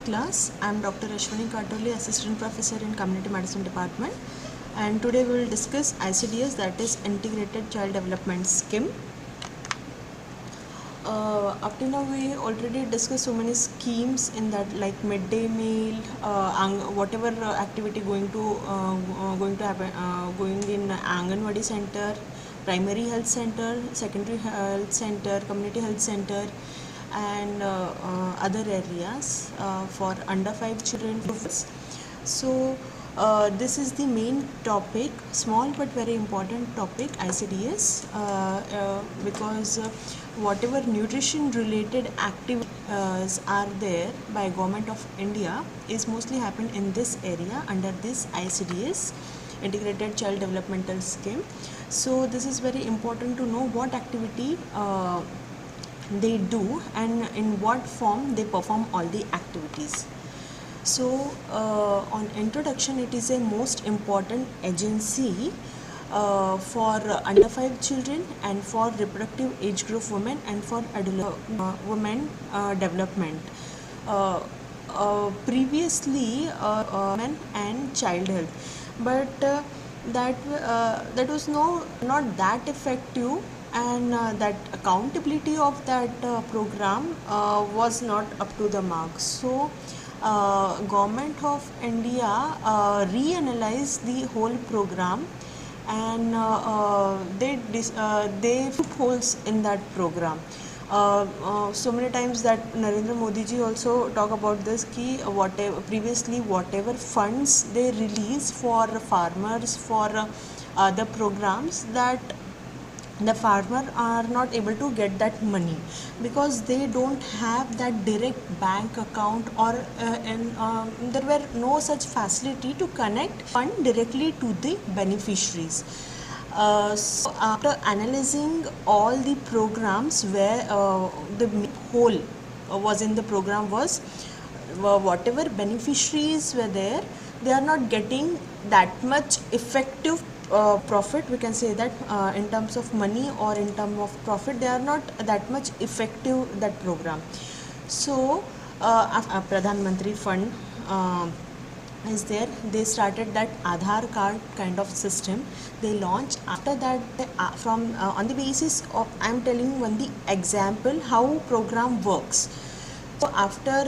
class. I am Dr. Ashwini Katoli, Assistant Professor in Community Medicine Department, and today we will discuss ICDS, that is Integrated Child Development Scheme. Up to now we already discussed so many schemes in that, like midday meal, whatever activity going to happen, going in Anganwadi center, primary health center, secondary health center, community health center, and other areas for under 5 children. So this is the main topic, small but very important topic, ICDS, because whatever nutrition related activities are there by Government of India is mostly happen in this area under this ICDS, Integrated Child Developmental Scheme. So this is very important to know what activity they do and in what form they perform all the activities. So on introduction, it is a most important agency for under 5 children and for reproductive age group women and for adult women development. Previously women and child health, but that was not that effective, and that accountability of that program was not up to the mark. So Government of India reanalyzed the whole program, and they put holes in that program. So many times that Narendra Modi ji also talk about this, ki whatever funds they release for farmers for the programs, that the farmer are not able to get that money because they don't have that direct bank account, or there were no such facility to connect fund directly to the beneficiaries. So after analyzing all the programs where the hole was in the program was whatever beneficiaries were there, they are not getting that much effective profit, we can say that, in terms of money or in terms of profit, they are not that much effective, that program. So Pradhan Mantri Fund is there. They started that Aadhaar card kind of system they launched. After that, from on the basis of, I am telling one the example how program works. So after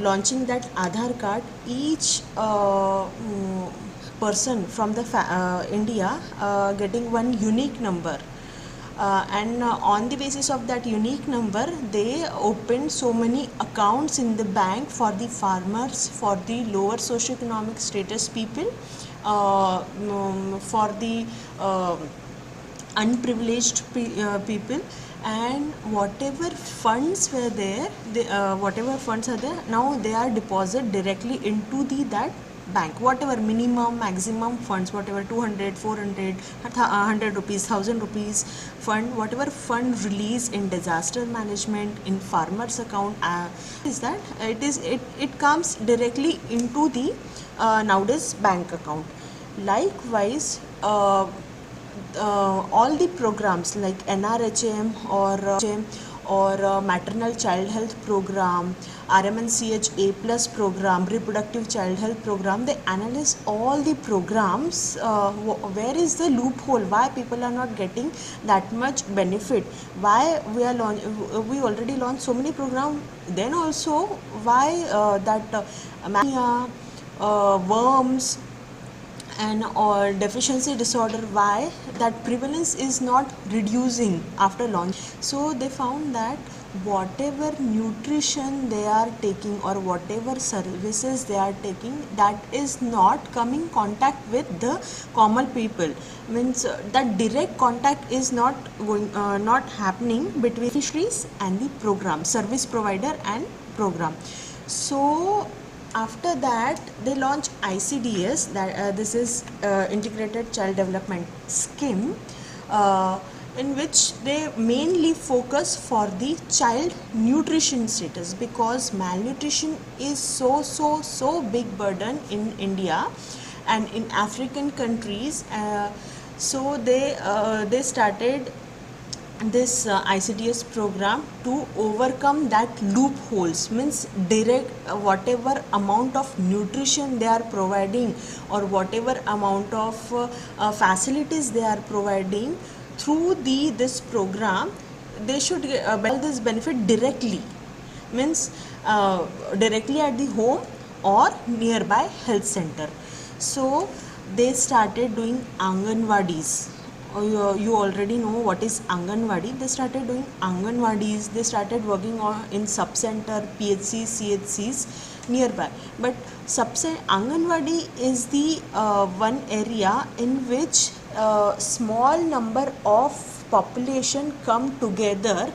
launching that Aadhaar card, each person from the India getting one unique number, and on the basis of that unique number, they open so many accounts in the bank for the farmers, for the lower socioeconomic status people, for the unprivileged people, and whatever funds were there, whatever funds are there, now they are deposited directly into that bank, whatever minimum maximum funds, whatever 200, 400, 100 rupees, 1000 rupees fund, whatever fund release in disaster management, in farmers account, is that it comes directly into the nowadays bank account. Likewise, all the programs like NRHM or maternal child health program, RMNCH A plus program, reproductive child health program, they analyze all the programs, where is the loophole, why people are not getting that much benefit, why we already launched so many programs, then also why that mania, worms and or deficiency disorder, why that prevalence is not reducing after launch. So they found that whatever nutrition they are taking or whatever services they are taking, that is not coming contact with the common people, means that direct contact is not happening between fisheries and the program, service provider and program. So after that, they launch ICDS, that this is Integrated Child Development Scheme, in which they mainly focus for the child nutrition status, because malnutrition is so big burden in India and in African countries. So they started this ICDS program to overcome that loopholes, means direct whatever amount of nutrition they are providing or whatever amount of facilities they are providing through this program, they should get all this benefit directly, means directly at the home or nearby health center. So they started doing Anganwadis. You already know what is Anganwadi. They started doing Anganwadis. They started working on in sub-center, PHCs, CHCs nearby. But Anganwadi is the one area in which small number of population come together,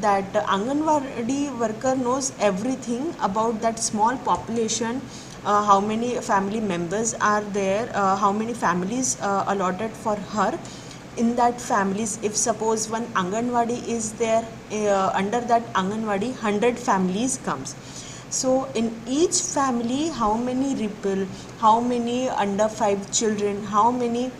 that Anganwadi worker knows everything about that small population, how many family members are there, how many families allotted for her. In that families, if suppose one Anganwadi is there, under that Anganwadi 100 families comes. So in each family, how many people, how many under 5 children, how many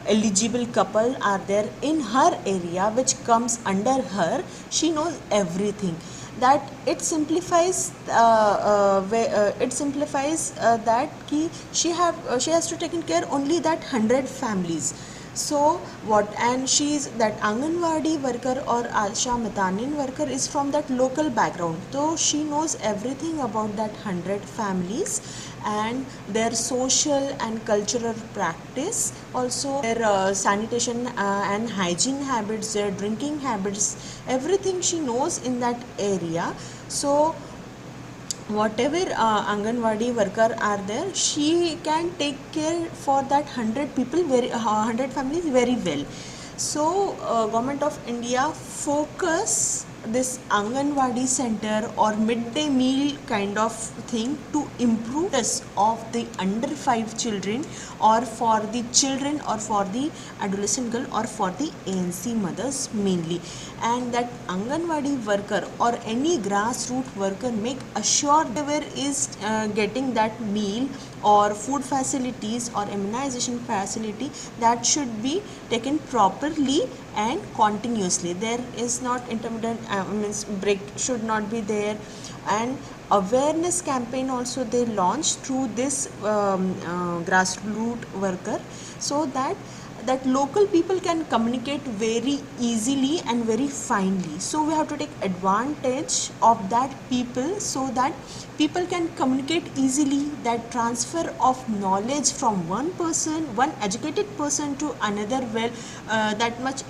eligible couple are there in her area which comes under her, she knows everything. That it simplifies that ki she has to take care only that 100 families. So what, and she is that Anganwadi worker or Asha Mitanin worker is from that local background, so she knows everything about that 100 families and their social and cultural practice, also their sanitation and hygiene habits, their drinking habits, everything she knows in that area. So whatever Anganwadi worker are there, she can take care for that 100 people, 100 families very well. So Government of India focus this Anganwadi center or midday meal kind of thing to improve this of the under 5 children, or for the children, or for the adolescent girl, or for the ANC mothers mainly. And that Anganwadi worker or any grassroots worker make assure whoever is getting that meal or food facilities or immunization facility, that should be taken properly and continuously. There is not intermittent means break should not be there. And awareness campaign also they launched through this grassroots worker, so that local people can communicate very easily and very finely. So we have to take advantage of that people, so that people can communicate easily. That transfer of knowledge from one person, one educated person, to another that much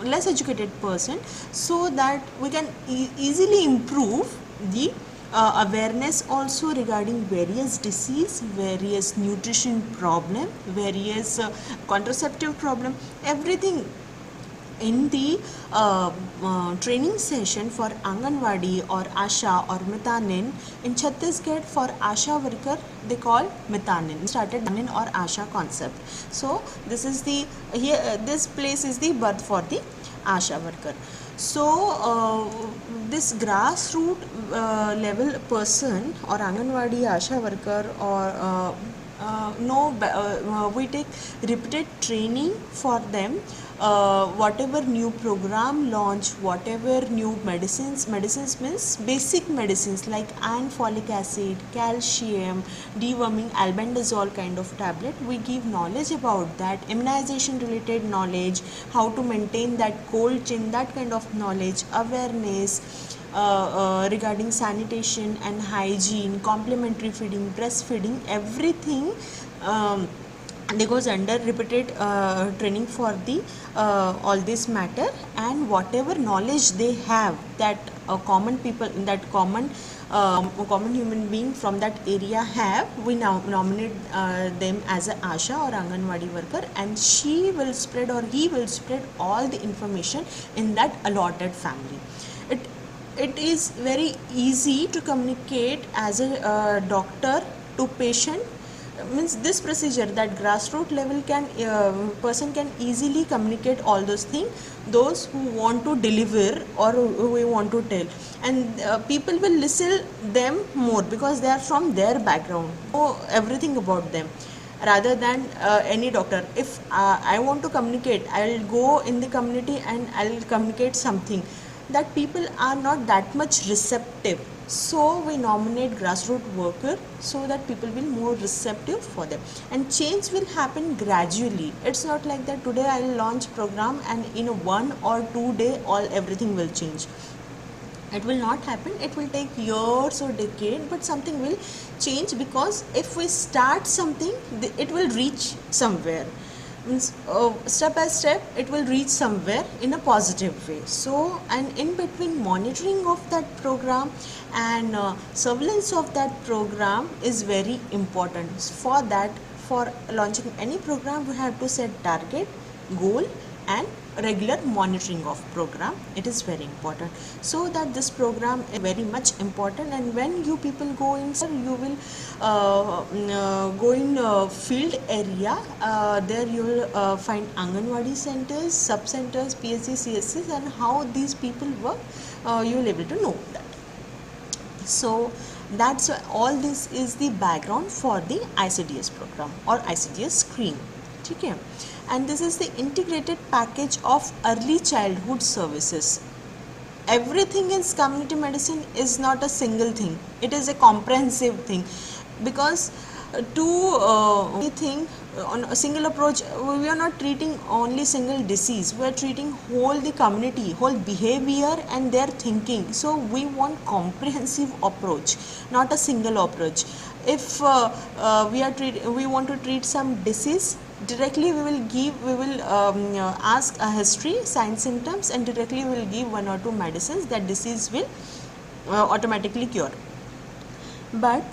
less educated person, so that we can easily improve the awareness also regarding various disease, various nutrition problem, various contraceptive problem, everything in the training session for Anganwadi or Asha or Mitanin. In Chhattisgarh for Asha worker they call Mitanin, started Mitanin or Asha concept. So this is the this place is the birth for the Asha worker. So this grassroots level person or Anganwadi Asha worker, or we take repeated training for them. Whatever new program launch, whatever new medicines means basic medicines like iron, folic acid, calcium, deworming, albendazole kind of tablet, we give knowledge about that, immunization related knowledge, how to maintain that cold chain, that kind of knowledge, awareness regarding sanitation and hygiene, complementary feeding, breastfeeding, everything they goes under repeated training for the all this matter. And whatever knowledge they have, that common people, that common human being from that area have, we now nominate them as a Asha or Anganwadi worker, and she will spread or he will spread all the information in that allotted family. It is very easy to communicate as a doctor to patient, means this procedure, that grassroots level can person can easily communicate all those things, those who want to deliver or who want to tell, and people will listen them more because they are from their background, know everything about them. rather than any doctor. If I want to communicate, I'll go in the community and I'll communicate something, that people are not that much receptive. So we nominate grassroots worker so that people will more receptive for them, and change will happen gradually. It's not like that today I'll launch program and in a 1 or 2 day all everything will change. It will not happen. It will take years or decade, but something will change, because if we start something, it will reach somewhere. Means step by step it will reach somewhere in a positive way. So, and in between, monitoring of that program and surveillance of that program is very important. For that, for launching any program, we have to set target, goal, and regular monitoring of program. It is very important, so that this program is very much important. And when you people go in, you will go in field area, there you will find Anganwadi centers, sub centers, PSC, CSCs, and how these people work, you will able to know that. So that's why all this is the background for the ICDS program or ICDS screen. Okay, and this is the integrated package of early childhood services. Everything in community medicine is not a single thing, it is a comprehensive thing, because we think on a single approach, we are not treating only single disease, we are treating whole the community, whole behavior and their thinking. So we want comprehensive approach, not a single approach. If we want to treat some disease, directly we will ask a history, signs, symptoms, and directly we will give 1 or 2 medicines, that disease will automatically cure. But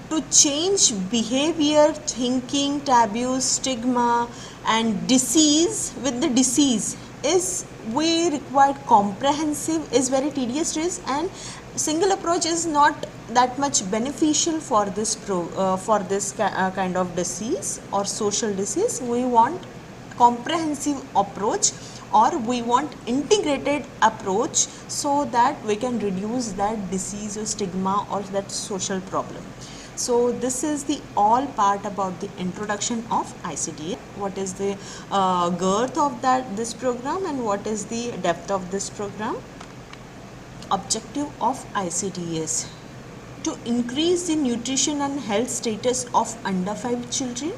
to change behavior, thinking, taboos, stigma, and disease with the disease is we require comprehensive, is very tedious risk, and single approach is not that much beneficial for this kind of disease or social disease. We want comprehensive approach, or we want integrated approach, so that we can reduce that disease or stigma or that social problem. So this is the all part about the introduction of ICDS. What is the girth of this program, and what is the depth of this program. Objective of ICDS: to increase the nutrition and health status of under 5 children,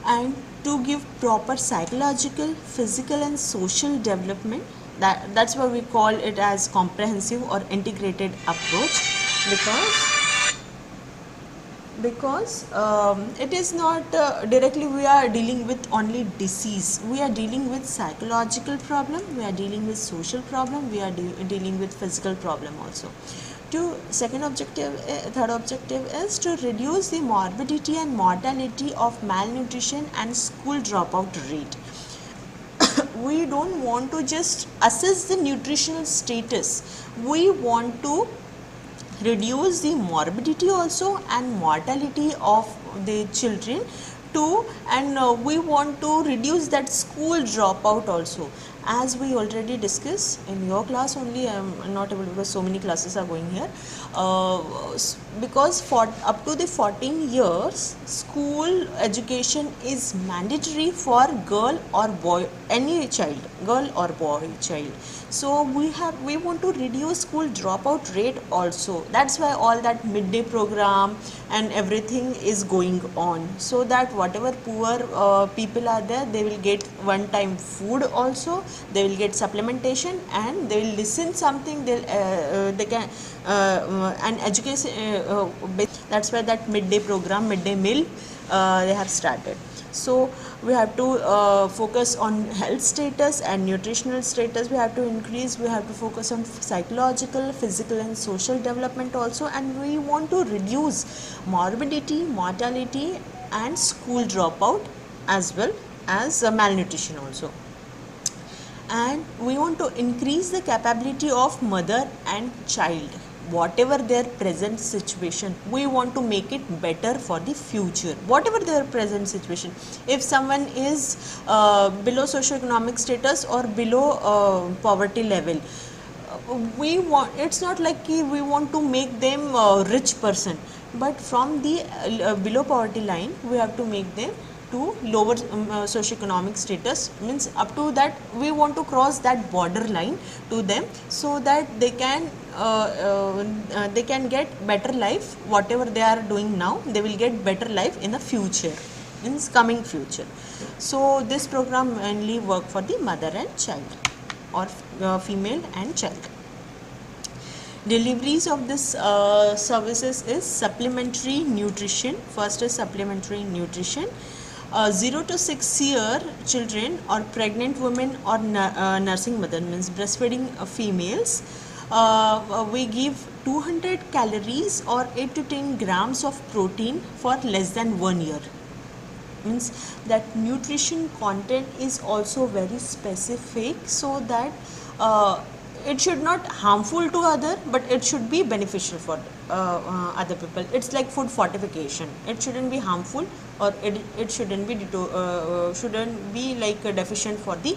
and to give proper psychological, physical, and social development. That's why we call it as comprehensive or integrated approach, because it is not directly we are dealing with only disease. We are dealing with psychological problem, we are dealing with social problem, we are dealing with physical problem also. Third objective is to reduce the morbidity and mortality of malnutrition and school dropout rate. We don't want to just assess the nutritional status, we want to reduce the morbidity also and mortality of the children too, and we want to reduce that school dropout also. As we already discussed in your class only, I am not able, because so many classes are going here, because for up to the 14 years school education is mandatory for girl or boy, any child, girl or boy child. So we want to reduce school dropout rate also. That's why all that midday program and everything is going on, so that whatever poor people are there, they will get one time food also, they will get supplementation, and they will listen something, they can and education. That's why that midday program, midday meal, they have started. So we have to focus on health status and nutritional status. We have to increase, we have to focus on psychological, physical, and social development also, and we want to reduce morbidity, mortality, and school dropout, as well as malnutrition also. And we want to increase the capability of mother and child. Whatever their present situation, we want to make it better for the future. Whatever their present situation, if someone is below socioeconomic status or below poverty level, we want, it's not like we want to make them rich person, but from the below poverty line we have to make them to lower socioeconomic status, means up to that we want to cross that border line to them, so that they can get better life. Whatever they are doing now, they will get better life in the future, in coming future. So this program mainly work for the mother and child, or female and child. Deliveries of this services is supplementary nutrition. First is supplementary nutrition. 0 to 6 year children or pregnant women or nursing mother, means breastfeeding females, we give 200 calories or 8 to 10 grams of protein for less than 1 year. Means that nutrition content is also very specific, so that it should not harmful to other, but it should be beneficial for other people. It's like food fortification. It shouldn't be harmful, or it shouldn't be like deficient for the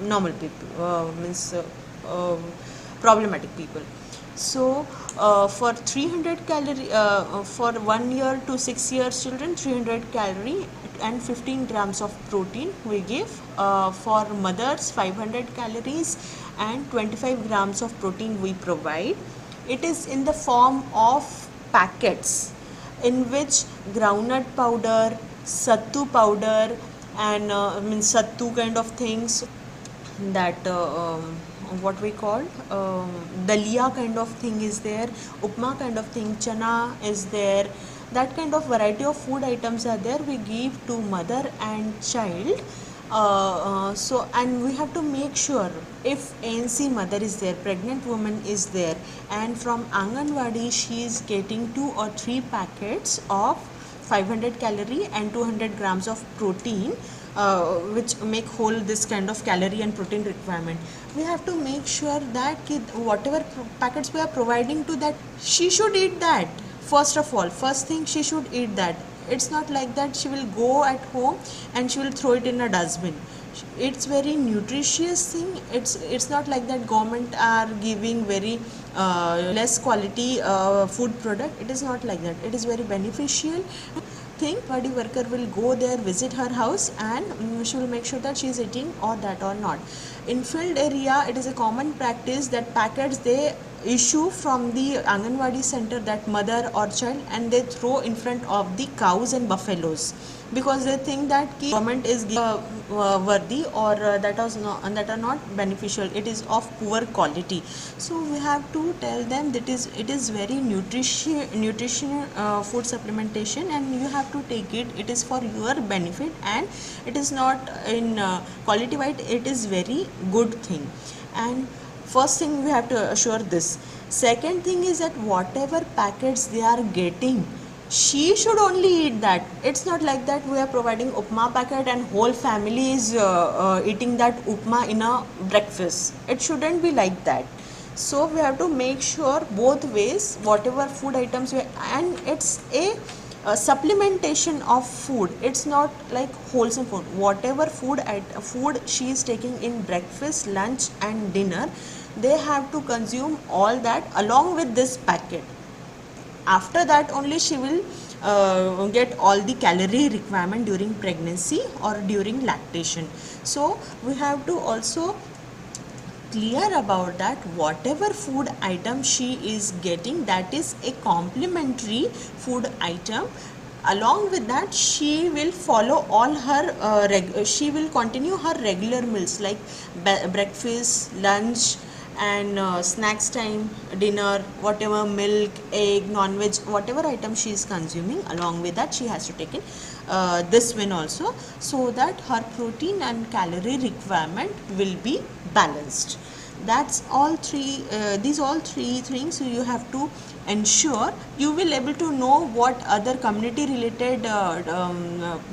normal people, means problematic people. So for 300 calorie for 1 year to 6 years children, 300 calorie and 15 grams of protein we give. For mothers, 500 calories and 25 grams of protein we provide. It is in the form of packets, in which groundnut powder, sattu powder, and means sattu kind of things, that what we call dalia kind of thing is there, upma kind of thing, chana is there. That kind of variety of food items are there, we give to mother and child. So, and we have to make sure, if ANC mother is there, pregnant woman is there, and from Anganwadi she is getting 2 or 3 packets of 500 calorie and 200 grams of protein, which make whole this kind of calorie and protein requirement. We have to make sure that whatever packets we are providing to that, she should eat that. First of all, first thing, she should eat that. It's not like that she will go at home and she will throw it in a dustbin. It's very nutritious thing. It's not like that government are giving very less quality food product. It is not like that. It is very beneficial thing. Body worker will go there, visit her house, and she will make sure that she is eating or that or not. In field area, it is a common practice that packets they issue from the Anganwadi center, that mother or child, and they throw in front of the cows and buffaloes, because they think that government is worthy, or that are not beneficial. It is of poor quality. So we have to tell them that it is very nutritional food supplementation, and you have to take it. It is for your benefit, and it is not in quality wise. It is very good thing. And first thing we have to assure this. Second thing is that whatever packets they are getting, she should only eat that. It's not like that we are providing upma packet and whole family is eating that upma in a breakfast. It shouldn't be like that. So we have to make sure both ways, whatever food items and it's a supplementation of food. It's not like wholesome food. Whatever food she is taking in breakfast, lunch and dinner, they have to consume all that along with this packet. After that only she will get all the calorie requirement during pregnancy or during lactation. So we have to also clear about that whatever food item she is getting, that is a complementary food item. Along with that, she will follow all her she will continue her regular meals like breakfast, lunch and snacks time, dinner, whatever, milk, egg, non-veg, whatever item she is consuming. Along with that, she has to take in this one also, so that her protein and calorie requirement will be balanced. That's all three, these all three things you have to ensure. You will able to know what other community related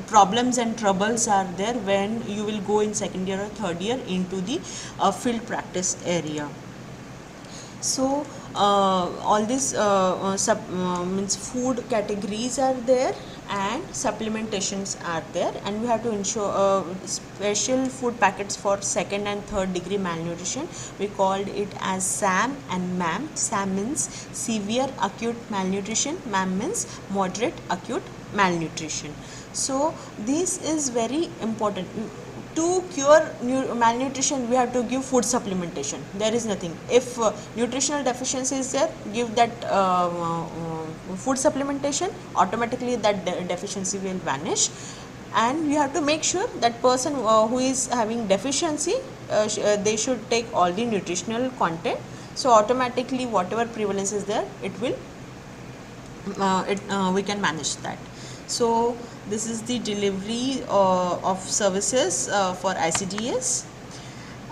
problems and troubles are there when you will go in second year or third year into the field practice area. So all these means food categories are there and supplementations are there, and we have to ensure special food packets for second and third degree malnutrition. We called it as SAM and MAM. SAM means severe acute malnutrition, MAM means moderate acute malnutrition. So this is very important. To cure malnutrition, we have to give food supplementation. There is nothing. If nutritional deficiency is there, give that food supplementation, automatically that deficiency will vanish. And we have to make sure that person who is having deficiency, they should take all the nutritional content. So automatically whatever prevalence is there, it will we can manage that. So this is the delivery of services for ICDS,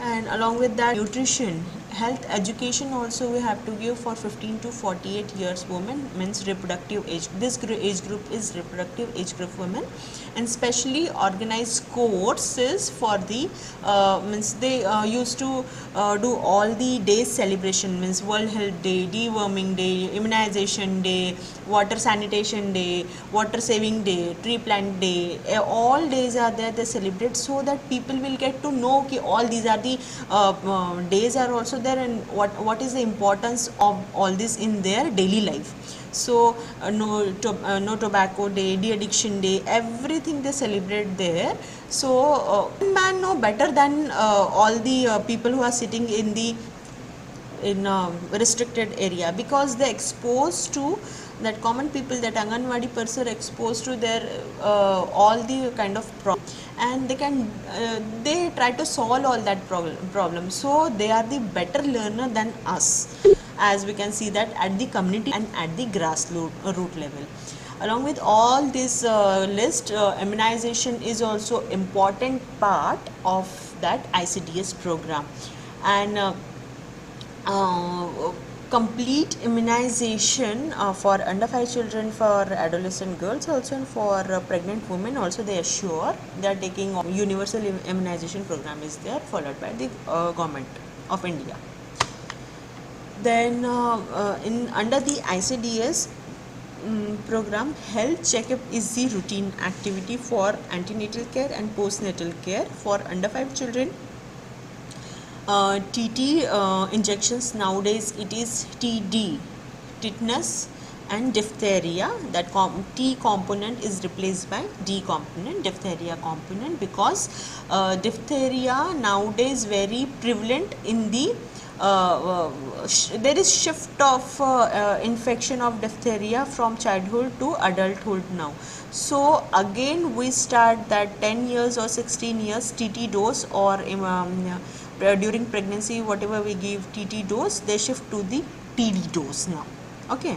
and along with that, nutrition, health education also we have to give for 15 to 48 years women, means reproductive age. This age group is reproductive age group women, and specially organized courses for the means they used to do all the days celebration, means World Health Day, deworming day, immunization day, water sanitation day, water saving day, tree plant day. All days are there, they celebrate, so that people will get to know कि all these are the days are also there, and what is the importance of all this in their daily life. So no tobacco day, de-addiction day, everything they celebrate there. So man know better than all the people who are sitting in the restricted area, because they exposed to that common people, that Anganwadi person exposed to their all the kind of problem, and they can they try to solve all that problem. So they are the better learner than us, as we can see that at the community and at the grassroots root level. Along with all this list, immunization is also important part of that ICDS program, and complete immunization for under 5 children, for adolescent girls also, and for pregnant women also, they assure they are taking universal immunization program is there, followed by the government of India. Then in under the ICDS program, health checkup is the routine activity for antenatal care and postnatal care for under 5 children. TT injections, nowadays it is TD, tetanus and diphtheria. That T component is replaced by D component, diphtheria component, because diphtheria nowadays very prevalent in the there is shift of infection of diphtheria from childhood to adulthood now. So again we start that 10 years or 16 years TT dose, or during pregnancy whatever we give TT dose, they shift to the TD dose now. Okay.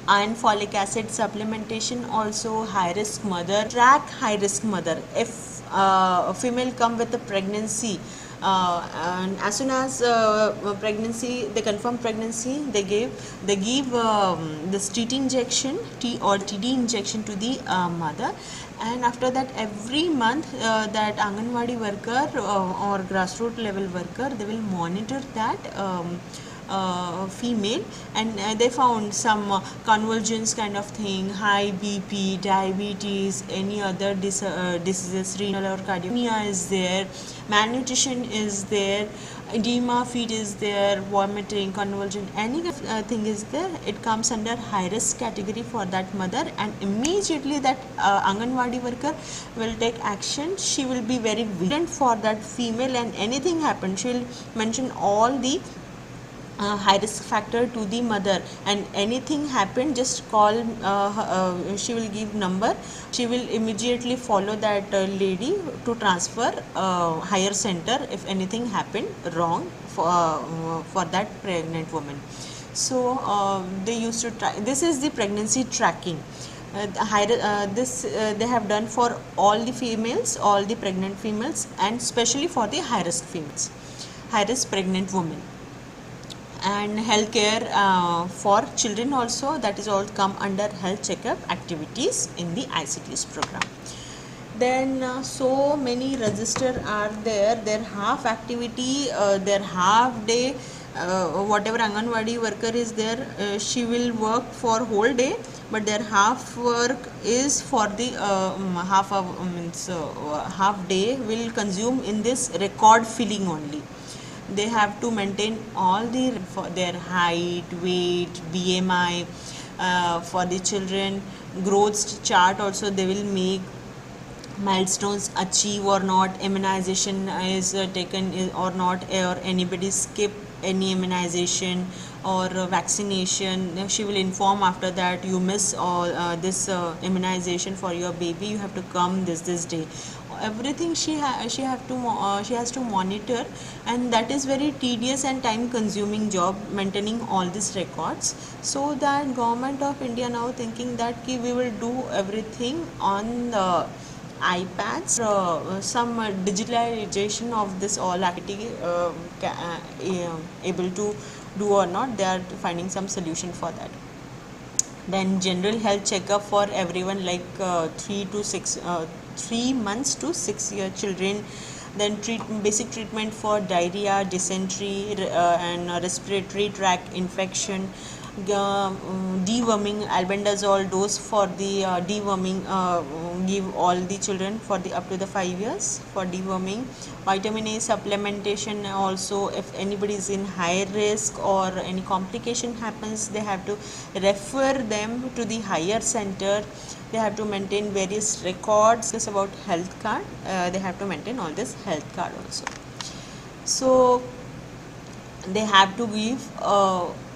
Iron folic acid supplementation also. High risk mother, track high risk mother. If a female come with a pregnancy, and as soon as pregnancy, they confirm pregnancy, they give this TT injection, T or TD injection to the mother, and after that every month that Anganwadi worker or grassroots level worker, they will monitor that female, and they found some convulsions kind of thing, high BP, diabetes, any other diseases, renal or cardiac is there, malnutrition is there, edema, feet is there, vomiting, convulsion, any thing is there, it comes under high risk category for that mother, and immediately that Anganwadi worker will take action. She will be very vigilant for that female, and anything happens, she will mention all the high risk factor to the mother, and anything happen, just call she will give number, she will immediately follow that lady to transfer higher center if anything happen wrong for that pregnant woman. So they used to try, this is the pregnancy tracking. This they have done for all the females, all the pregnant females, and especially for the high risk females, high risk pregnant women. And healthcare for children also, that is all come under health checkup activities in the ICDS program. Then so many register are there, their half activity, their half day whatever Anganwadi worker is there, she will work for whole day, but their half work is for the half day will consume in this record filling only. They have to maintain all for their height, weight, BMI, for the children growth chart also they will make, milestones achieve or not, immunization is taken or not, or anybody skip any immunization or vaccination. She will inform after that you miss all this immunization for your baby, you have to come this day. Everything she has to monitor, and that is very tedious and time consuming job, maintaining all these records. So that government of India now thinking that we will do everything on the iPads, some digitalization of this all activity able to do or not, they are finding some solution for that. Then general health checkup for everyone, like 3 months to 6 year children. Then basic treatment for diarrhea, dysentery, and respiratory tract infection. Deworming, albendazole dose for the deworming, give all the children for the up to the 5 years for deworming. Vitamin A supplementation also, if anybody is in high risk or any complication happens, they have to refer them to the higher center. They have to maintain various records. This about health card, they have to maintain all this health card also. So they have to give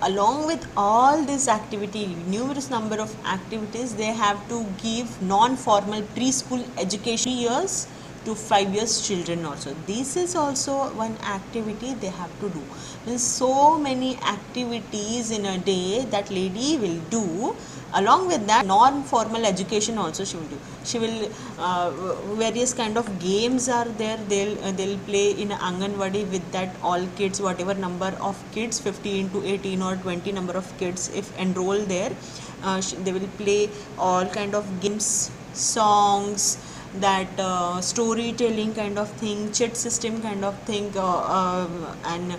along with all this activity, numerous number of activities, they have to give non-formal preschool education 3 years to 5 years children also. This is also one activity they have to do. There's so many activities in a day that lady will do. Along with that, non-formal education also she will do. She will various kind of games are there. They'll play in Anganwadi with that all kids, whatever number of kids, 15 to 18 or 20 number of kids if enroll there. They will play all kind of games, songs, that storytelling kind of thing, chit system kind of thing, and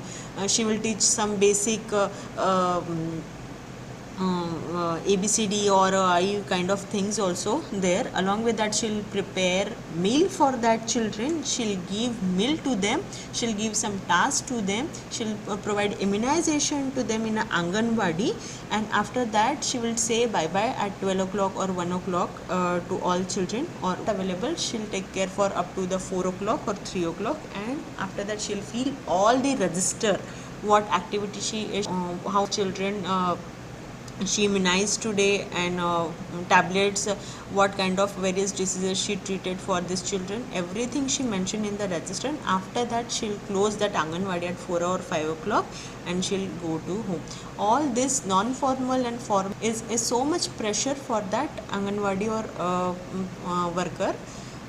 she will teach some basic ABCD or I kind of things also there. Along with that, she'll prepare meal for that children, she'll give meal to them, she'll give some tasks to them, she'll provide immunization to them in a Anganwadi, and after that she will say bye bye at 12 o'clock or 1 o'clock to all children or available. She'll take care for up to the 4 o'clock or 3 o'clock, and after that she'll fill all the register, what activity she is, how children she immunized today, and tablets, what kind of various diseases she treated for these children, everything she mentioned in the register. After that she'll close that Anganwadi at 4 or 5 o'clock and she'll go to home. All this non-formal and formal is so much pressure for that Anganwadi or worker,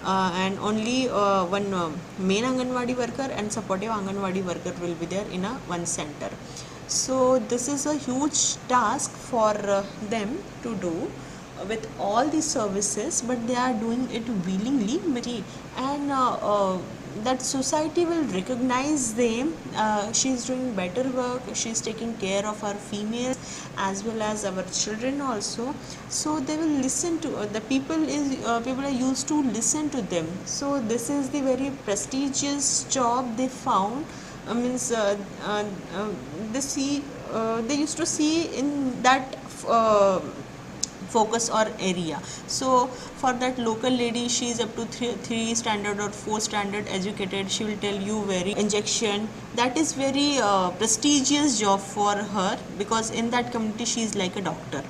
and only one main Anganwadi worker and supportive Anganwadi worker will be there in a one center. So this is a huge task for them to do with all these services, but they are doing it willingly, and that society will recognize them. She is doing better work, she is taking care of our females as well as our children also. So they will listen to the people are used to listen to them. So this is the very prestigious job they found. They used to see in that focus or area. So for that local lady, she is up to 3 standard or 4 standard educated, she will tell you very injection, that is very prestigious job for her, because in that community she is like a doctor.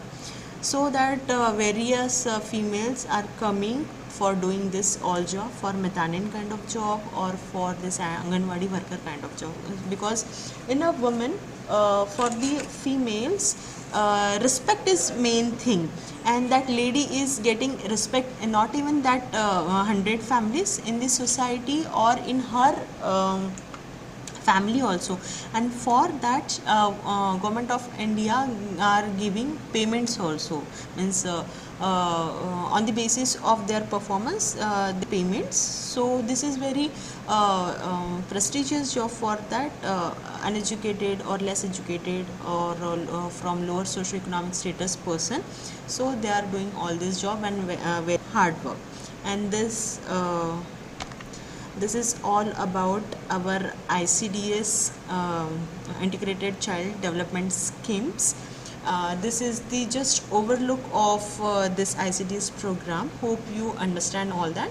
So that various females are coming for doing this all job, for methanian kind of job or for this Anganwadi worker kind of job, because in a woman, for the females, respect is main thing, and that lady is getting respect, and not even that 100 families in the society or in her family also, and for that government of India are giving payments also, means on the basis of their performance the payments. So this is very prestigious job for that uneducated or less educated or from lower socioeconomic status person. So they are doing all this job and very hard work. And this is all about our ICDS integrated child development schemes. This is the just overlook of this ICDS program. Hope you understand all that.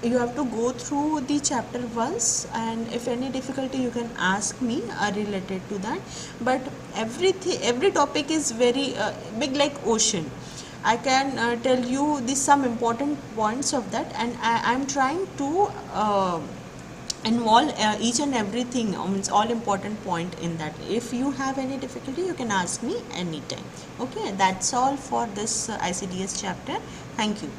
You have to go through the chapter once, and if any difficulty you can ask me related to that. But every topic is very big, like ocean. I can tell you the some important points of that, and I am trying to involve each and everything, means all important point in that. If you have any difficulty, you can ask me anytime. Okay, that's all for this ICDS chapter. Thank you.